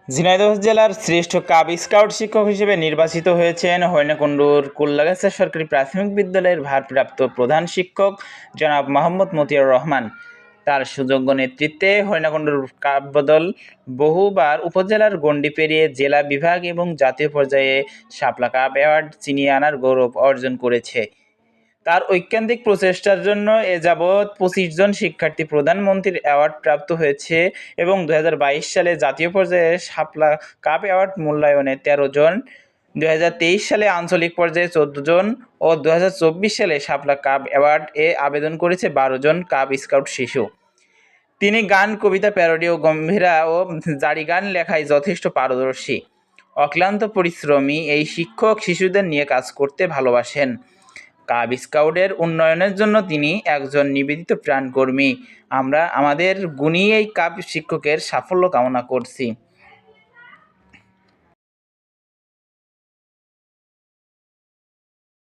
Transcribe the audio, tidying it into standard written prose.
ঝিনাইদহ জেলার শ্রেষ্ঠ cub scout শিক্ষক হিসেবে নির্বাচিত হয়েছেন হরিণাকুণ্ডুর কুল্লাগাছা সরকারি প্রাথমিক বিদ্যালয়ের ভারপ্রাপ্ত প্রধান শিক্ষক জনাব মোহাম্মদ মতিয়ার রহমান। তার সুযোগ্য নেতৃত্বে হরিণাকুণ্ডুর কাব দল বহুবার উপজেলার গণ্ডি পেরিয়ে জেলা, বিভাগ এবং জাতীয় পর্যায়ে শাপলা কাব অ্যাওয়ার্ড ছিনিয়ে আনার গৌরব অর্জন করেছে। তার ঐকান্তিক প্রচেষ্টার জন্য এ যাবৎ ২৫ জন শিক্ষার্থী প্রধানমন্ত্রীর অ্যাওয়ার্ড প্রাপ্ত হয়েছে এবং ২০২২ সালে জাতীয় পর্যায়ে শাপলা কাপ অ্যাওয়ার্ড মূল্যায়নে ১৩ জন, ২০২৩ সালে আঞ্চলিক পর্যায়ে ১৪ জন ও ২০২৪ সালে শাপলা কাপ অ্যাওয়ার্ড এ আবেদন করেছে ১২ জন কাব স্কাউট শিশু। তিনি গান, কবিতা, প্যারোডি ও গম্ভীরা ও জারি গান লেখায় যথেষ্ট পারদর্শী। অক্লান্ত পরিশ্রমী এই শিক্ষক শিশুদের নিয়ে কাজ করতে ভালোবাসেন। কাব স্কাউটের উন্নয়নের জন্য তিনি একজন নিবেদিত প্রাণকর্মী। আমরা আমাদের গুণী এই কাব শিক্ষকের সাফল্য কামনা করছি।